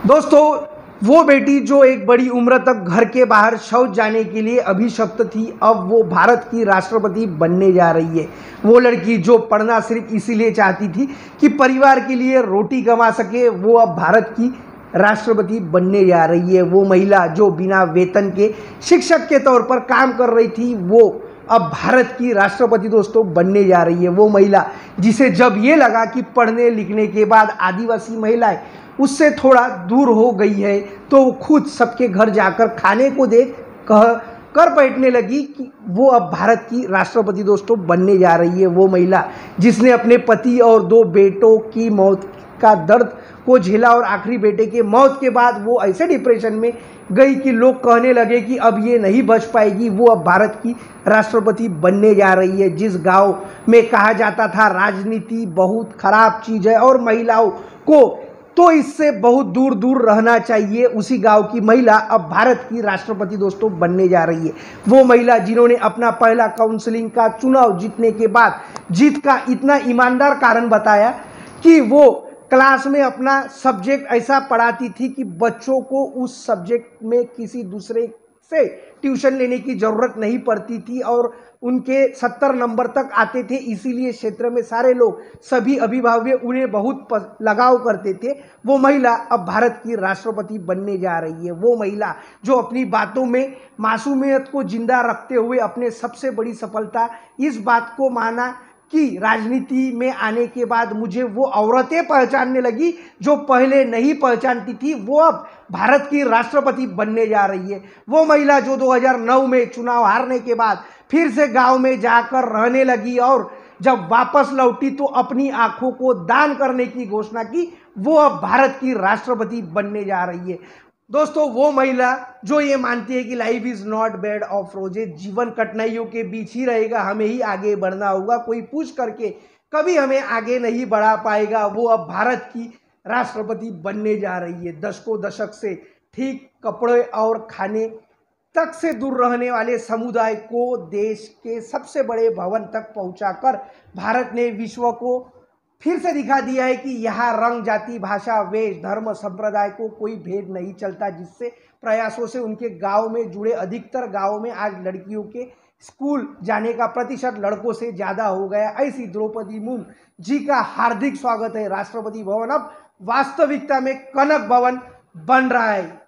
दोस्तों, वो बेटी जो एक बड़ी उम्र तक घर के बाहर शौच जाने के लिए अभिशप्त थी, अब वो भारत की राष्ट्रपति बनने जा रही है। वो लड़की जो पढ़ना सिर्फ इसीलिए चाहती थी कि परिवार के लिए रोटी कमा सके, वो अब भारत की राष्ट्रपति बनने जा रही है। वो महिला जो बिना वेतन के शिक्षक के तौर पर काम कर रही थी, वो अब भारत की राष्ट्रपति दोस्तों बनने जा रही है। वो महिला जिसे जब ये लगा कि पढ़ने लिखने के बाद आदिवासी महिलाएं उससे थोड़ा दूर हो गई है, तो वो खुद सबके घर जाकर खाने को दे कर बैठने लगी कि वो अब भारत की राष्ट्रपति दोस्तों बनने जा रही है। वो महिला जिसने अपने पति और 2 बेटों की मौत का दर्द को झेला और आखिरी बेटे के मौत के बाद वो ऐसे डिप्रेशन में गई कि लोग कहने लगे कि अब ये नहीं बच पाएगी, वो अब भारत की राष्ट्रपति बनने जा रही है। जिस गांव में कहा जाता था राजनीति बहुत खराब चीज़ है और महिलाओं को तो इससे बहुत दूर दूर रहना चाहिए, उसी गांव की महिला अब भारत की राष्ट्रपति दोस्तों बनने जा रही है। वो महिला जिन्होंने अपना पहला काउंसलिंग का चुनाव जीतने के बाद जीत का इतना ईमानदार कारण बताया कि वो क्लास में अपना सब्जेक्ट ऐसा पढ़ाती थी कि बच्चों को उस सब्जेक्ट में किसी दूसरे से ट्यूशन लेने की ज़रूरत नहीं पड़ती थी और उनके 70 नंबर तक आते थे। इसीलिए क्षेत्र में सारे लोग, सभी अभिभावक उन्हें बहुत लगाव करते थे। वो महिला अब भारत की राष्ट्रपति बनने जा रही है। वो महिला जो अपनी बातों में मासूमियत को जिंदा रखते हुए अपने सबसे बड़ी सफलता इस बात को माना कि राजनीति में आने के बाद मुझे वो औरतें पहचानने लगी जो पहले नहीं पहचानती थी, वो अब भारत की राष्ट्रपति बनने जा रही है। वो महिला जो 2009 में चुनाव हारने के बाद फिर से गांव में जाकर रहने लगी और जब वापस लौटी तो अपनी आंखों को दान करने की घोषणा की, वो अब भारत की राष्ट्रपति बनने जा रही है। दोस्तों, वो महिला जो ये मानती है कि life is not bed of roses, जीवन कठिनाइयों के बीच ही रहेगा, हमें ही आगे बढ़ना होगा, कोई पुश करके कभी हमें आगे नहीं बढ़ा पाएगा, वो अब भारत की राष्ट्रपति बनने जा रही है। दशक से ठीक कपड़े और खाने तक से दूर रहने वाले समुदाय को देश के सबसे बड़े भवन तक पहुंचाकर भारत ने विश्व को फिर से दिखा दिया है कि यहाँ रंग, जाति, भाषा, वेश, धर्म, संप्रदाय को कोई भेद नहीं चलता। जिससे प्रयासों से उनके गांव में जुड़े अधिकतर गांवों में आज लड़कियों के स्कूल जाने का प्रतिशत लड़कों से ज़्यादा हो गया। ऐसी द्रौपदी मुर्मू जी का हार्दिक स्वागत है। राष्ट्रपति भवन अब वास्तविकता में कनक भवन बन रहा है।